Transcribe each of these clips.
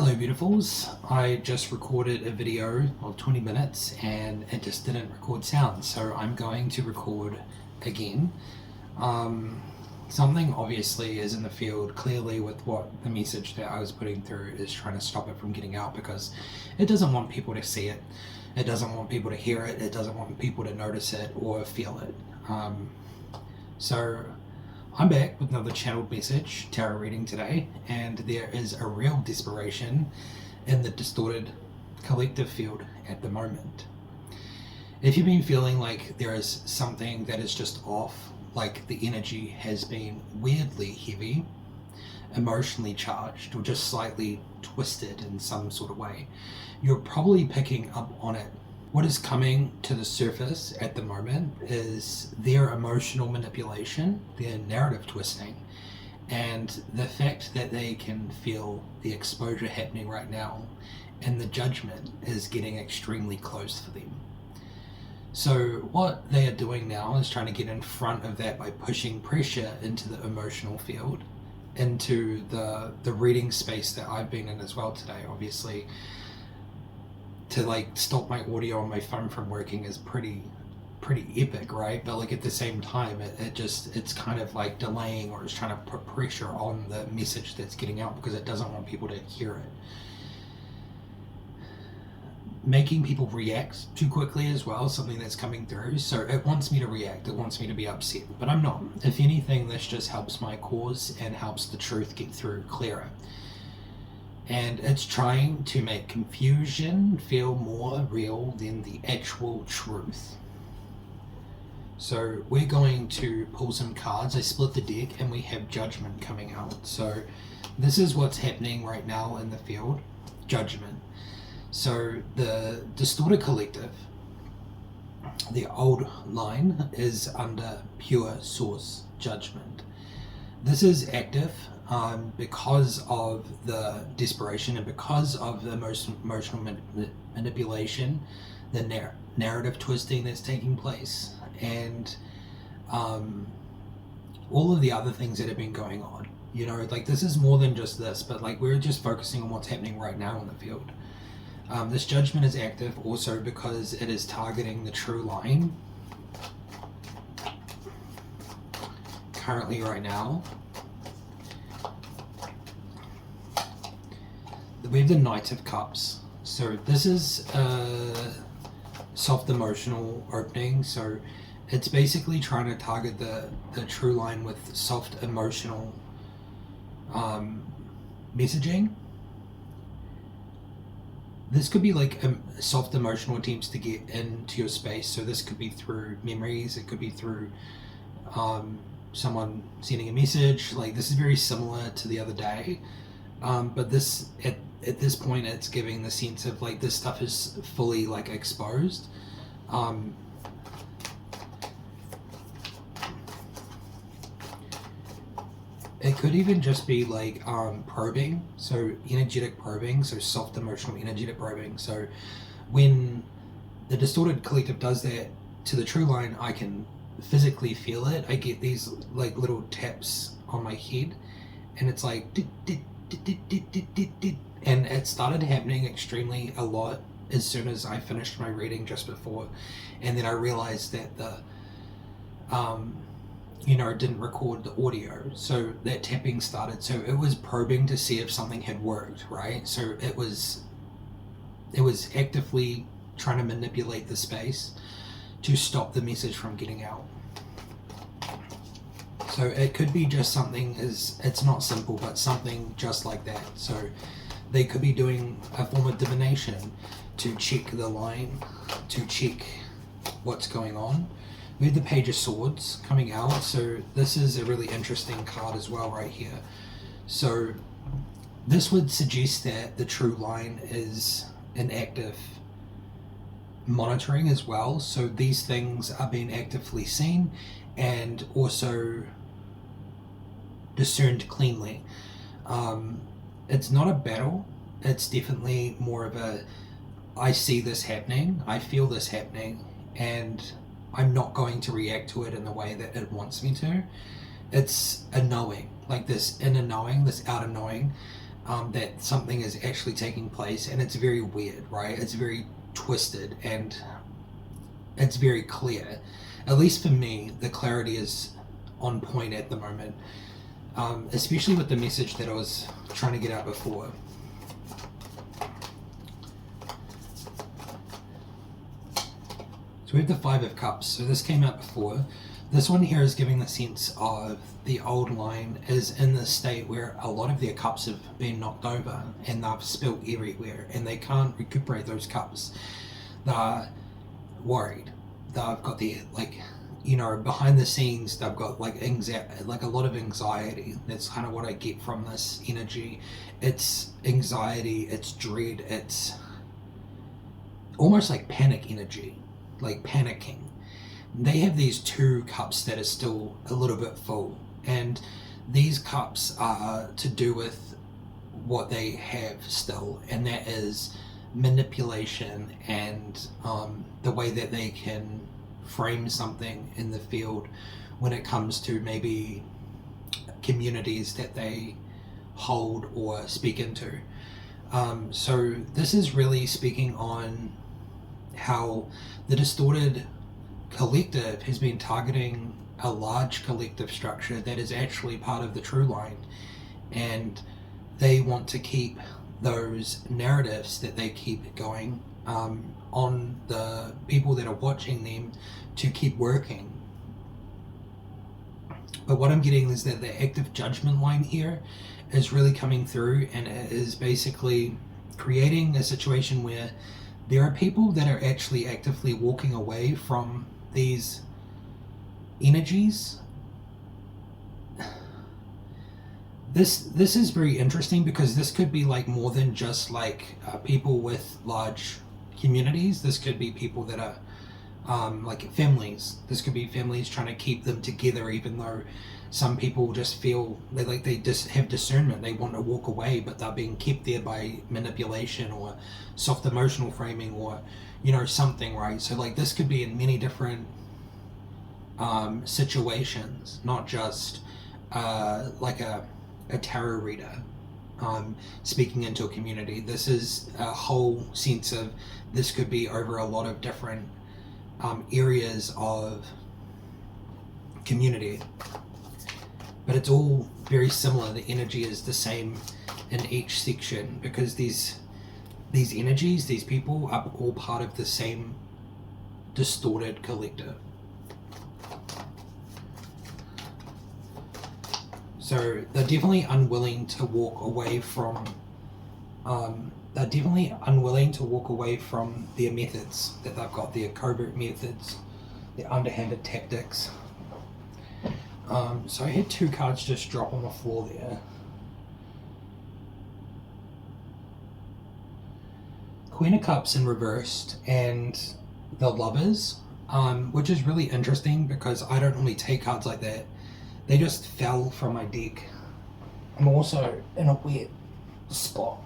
Hello beautifuls, I just recorded a video of 20 minutes and it just didn't record sound, so I'm going to record again. Something obviously is in the field clearly with what the message that I was putting through is trying to stop it from getting out, because it doesn't want people to see it, it doesn't want people to hear it, it doesn't want people to notice it or feel it. So I'm back with another channeled message, tarot reading today, and there is a real desperation in the distorted collective field at the moment. If you've been feeling like there is something that is just off, like the energy has been weirdly heavy, emotionally charged, or just slightly twisted in some sort of way, you're probably picking up on it. What is coming to the surface at the moment is their emotional manipulation, their narrative twisting, and the fact that they can feel the exposure happening right now, and the judgment is getting extremely close for them. So what they are doing now is trying to get in front of that by pushing pressure into the emotional field, into the reading space that I've been in as well today. Obviously, to like stop my audio on my phone from working is pretty epic, right? But like at the same time, it's kind of like delaying, or it's trying to put pressure on the message that's getting out because it doesn't want people to hear it. Making people react too quickly as well, something that's coming through. So it wants me to react, it wants me to be upset, but I'm not. If anything, this just helps my cause and helps the truth get through clearer. And it's trying to make confusion feel more real than the actual truth. So we're going to pull some cards. I split the deck and we have Judgment coming out. So this is what's happening right now in the field. Judgment. So the distorted collective, the old line, is under pure source judgment. This is active because of the desperation and because of the emotional manipulation, the narrative twisting that's taking place, and all of the other things that have been going on. You know, like this is more than just this, but like we're just focusing on what's happening right now in the field. This judgment is active also because it is targeting the true line currently right now. We have the Knight of Cups. So this is a soft emotional opening. So it's basically trying to target the true line with soft emotional messaging. This could be like soft emotional attempts to get into your space. So this could be through memories. It could be through someone sending a message. Like this is very similar to the other day. But this at this point, it's giving the sense of like this stuff is fully like exposed. It could even just be like probing, so energetic probing, so soft emotional energetic probing. So when the distorted collective does that to the true line, I can physically feel it. I get these like little taps on my head, and it's like and it started happening extremely a lot as soon as I finished my reading just before, and then I realized that the it didn't record the audio, so that tapping started. So it was probing to see if something had worked, right? So it was actively trying to manipulate the space to stop the message from getting out. So it could be just something, it's not simple, but something just like that. So they could be doing a form of divination to check the line, to check what's going on. We have the Page of Swords coming out, so this is a really interesting card as well right here. So this would suggest that the true line is an active monitoring as well. So these things are being actively seen and also discerned cleanly. It's not a battle, it's definitely more of a, I see this happening, I feel this happening, and I'm not going to react to it in the way that it wants me to. It's a knowing, like this inner knowing, this outer knowing, that something is actually taking place, and it's very weird, right? It's very twisted and it's very clear. At least for me, the clarity is on point at the moment, especially with the message that I was trying to get out before. So we have the Five of Cups. So this came out before. This one here is giving the sense of the old line is in this state where a lot of their cups have been knocked over and they've spilt everywhere and they can't recuperate those cups. They're worried. They've got the, like, you know, behind the scenes, they've got like a lot of anxiety. That's kind of what I get from this energy. It's anxiety, it's dread, it's almost like panic energy, like panicking. They have these two cups that are still a little bit full, and these cups are to do with what they have still, and that is manipulation and the way that they can frame something in the field when it comes to maybe communities that they hold or speak into. So this is really speaking on how the distorted collective has been targeting a large collective structure that is actually part of the true line, and they want to keep those narratives that they keep going on the people that are watching them to keep working. But what I'm getting is that the active judgment line here is really coming through, and it is basically creating a situation where there are people that are actually actively walking away from these energies. This is very interesting because this could be like more than just like people with large communities. This could be people that are like families. This could be families trying to keep them together, even though some people just feel they just have discernment. They want to walk away, but they're being kept there by manipulation or soft emotional framing or, you know, something, right? So like this could be in many different situations, not just like a tarot reader speaking into a community. This is a whole sense of this could be over a lot of different areas of community, but it's all very similar. The energy is the same in each section because these energies, these people are all part of the same distorted collective. So they're definitely unwilling to walk away from their methods that they've got, their covert methods, their underhanded tactics. So I had two cards just drop on the floor there. Queen of Cups in reversed and the Lovers, which is really interesting because I don't normally take cards like that. They just fell from my deck. I'm also in a weird spot.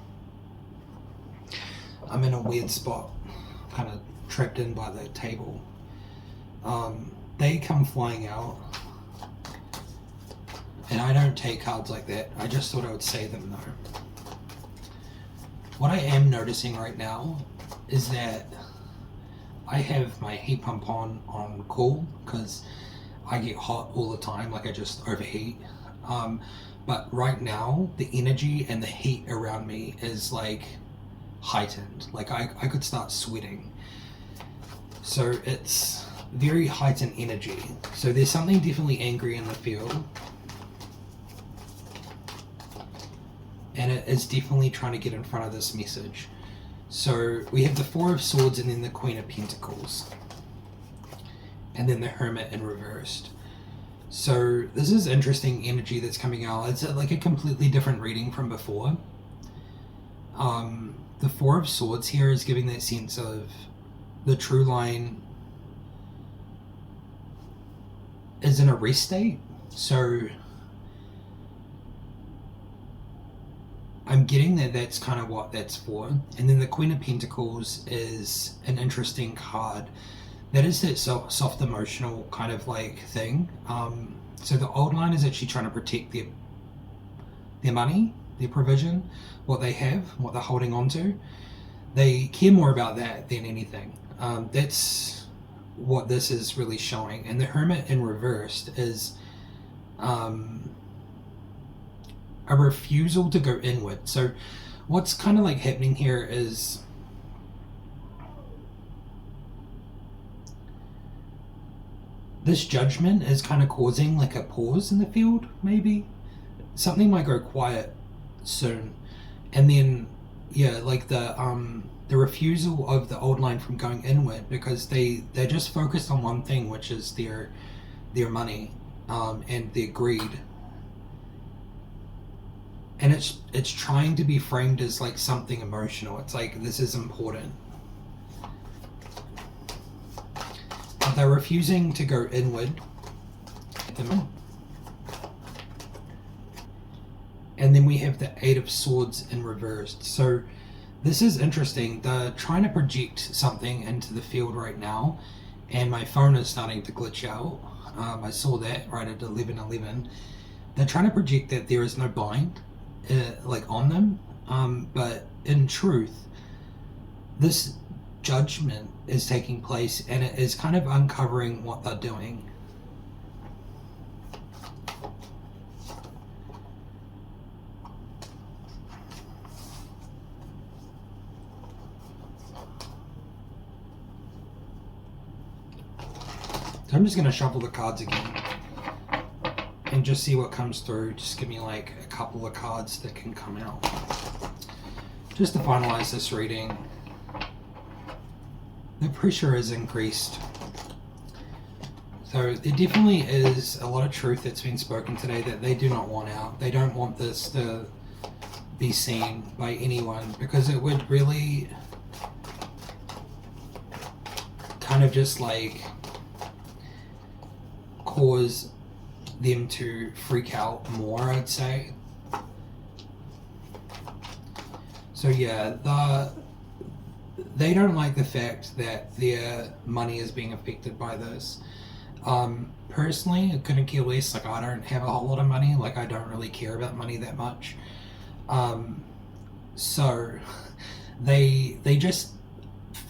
I'm in a weird spot, kind of trapped in by the table. They come flying out, and I don't take cards like that. I just thought I would say them though. What I am noticing right now is that I have my heat pump on cool because I get hot all the time, like I just overheat. But right now, the energy and the heat around me is like heightened. Like I could start sweating. So it's very heightened energy. So there's something definitely angry in the field. And it is definitely trying to get in front of this message. So we have the Four of Swords and then the Queen of Pentacles. And then the Hermit in reversed. So this is interesting energy that's coming out. It's like a completely different reading from before. The Four of Swords here is giving that sense of the true line is in a rest state. So I'm getting that that's kind of what that's for. And then the Queen of Pentacles is an interesting card. That is that soft emotional kind of like thing. So the old line is actually trying to protect their money, their provision, what they have, what they're holding on to. They care more about that than anything. That's what this is really showing. And the Hermit in reversed is a refusal to go inward. So what's kind of like happening here is this Judgment is kind of causing like a pause in the field, maybe. Something might go quiet soon. And then, yeah, like the refusal of the old line from going inward, because they're just focused on one thing, which is their money and their greed. And it's trying to be framed as like something emotional. It's like, this is important. But they're refusing to go inward. And then we have the Eight of Swords in reversed. So this is interesting. They're trying to project something into the field right now, and my phone is starting to glitch out. I saw that right at 11:11. They're trying to project that there is no bind like on them, but in truth, this judgment is taking place, and it is kind of uncovering what they're doing. So I'm just going to shuffle the cards again and just see what comes through. Just give me like a couple of cards that can come out just to finalize this reading. The pressure is increased. So there definitely is a lot of truth that's been spoken today that they do not want out. They don't want this to be seen by anyone, because it would really kind of just like cause them to freak out more, I'd say. So yeah, they don't like the fact that their money is being affected by this. Personally, I couldn't care less. Like, I don't have a whole lot of money. Like, I don't really care about money that much. So they just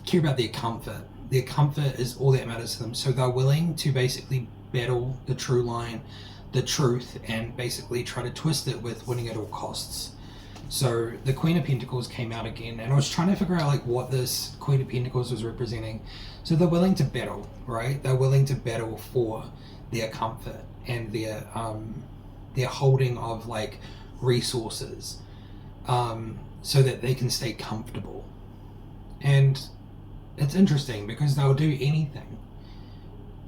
care about their comfort. Their comfort is all that matters to them. So they're willing to basically battle the true line, the truth, and basically try to twist it with winning at all costs. So the Queen of Pentacles came out again, and I was trying to figure out like what this Queen of Pentacles was representing. So they're willing to battle, right? They're willing to battle for their comfort and their holding of like resources, so that they can stay comfortable. And it's interesting because they'll do anything.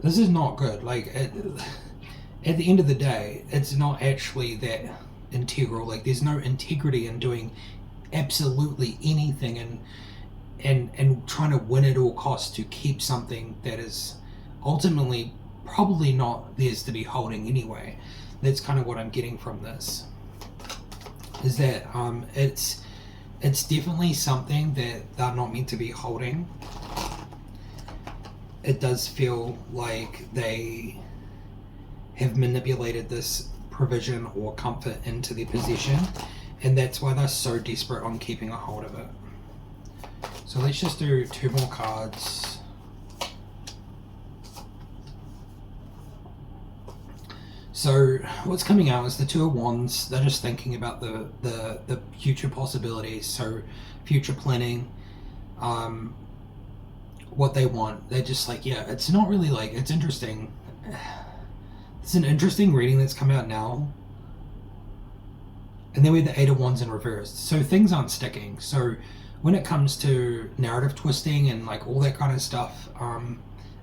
This is not good. Like at the end of the day, it's not actually that integral. Like, there's no integrity in doing absolutely anything and trying to win at all costs to keep something that is ultimately probably not theirs to be holding anyway. That's kind of what I'm getting from this, is that it's definitely something that they're not meant to be holding. It does feel like they have manipulated this provision or comfort into their possession, and that's why they're so desperate on keeping a hold of it. So let's just do two more cards. So what's coming out is the Two of Wands. They're just thinking about the future possibilities, so future planning, what they want. They're just like, yeah, it's not really like, it's interesting. It's an interesting reading that's come out now. And then we have the Eight of Wands in reverse. So things aren't sticking. So when it comes to narrative twisting and like all that kind of stuff,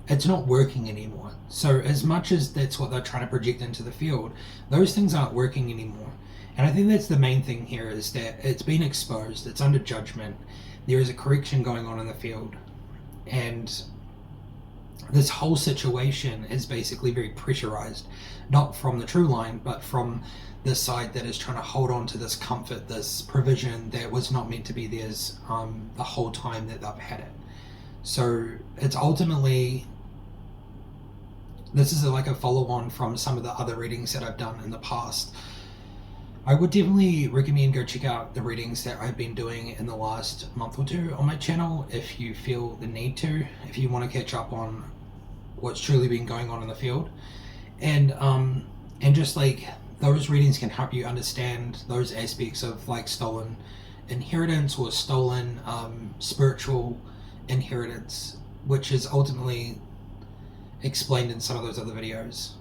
it's not working anymore. So as much as that's what they're trying to project into the field, those things aren't working anymore. And I think that's the main thing here, is that it's been exposed, it's under judgment, there is a correction going on in the field, and this whole situation is basically very pressurized, not from the true line, but from this side that is trying to hold on to this comfort, this provision that was not meant to be theirs the whole time that they've had it. So it's ultimately, this is like a follow-on from some of the other readings that I've done in the past. I would definitely recommend go check out the readings that I've been doing in the last month or two on my channel if you feel the need to, if you want to catch up on what's truly been going on in the field. And just like those readings can help you understand those aspects of like stolen inheritance or stolen spiritual inheritance, which is ultimately explained in some of those other videos.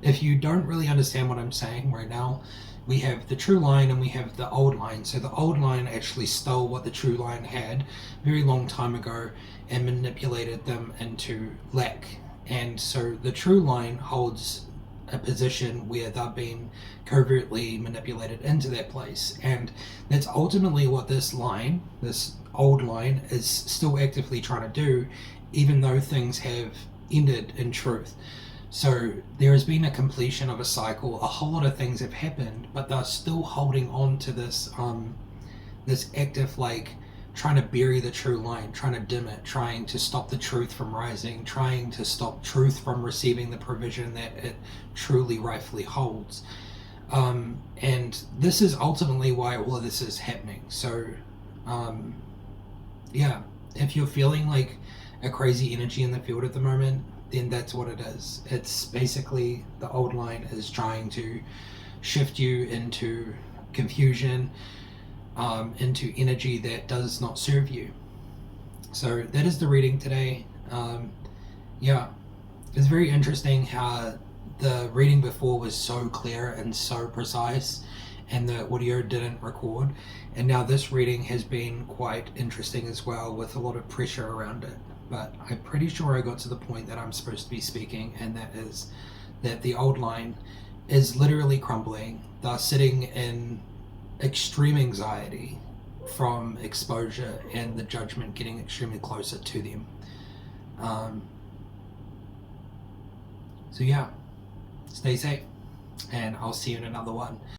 If you don't really understand what I'm saying right now, we have the true line and we have the old line. So the old line actually stole what the true line had a very long time ago and manipulated them into lack. And so the true line holds a position where they've been covertly manipulated into that place. And that's ultimately what this line, this old line, is still actively trying to do, even though things have ended in truth. So there has been a completion of a cycle. A whole lot of things have happened, but they're still holding on to this this active, like, trying to bury the true line, trying to dim it, trying to stop the truth from rising, trying to stop truth from receiving the provision that it truly rightfully holds. And this is ultimately why all of this is happening. So yeah, if you're feeling like a crazy energy in the field at the moment, then that's what it is. It's basically the old line is trying to shift you into confusion, into energy that does not serve you. So that is the reading today. Yeah, it's very interesting how the reading before was so clear and so precise, and the audio didn't record. And now this reading has been quite interesting as well, with a lot of pressure around it. But I'm pretty sure I got to the point that I'm supposed to be speaking, and that is that the old line is literally crumbling. They're sitting in extreme anxiety from exposure and the judgment getting extremely closer to them. So yeah, stay safe, and I'll see you in another one.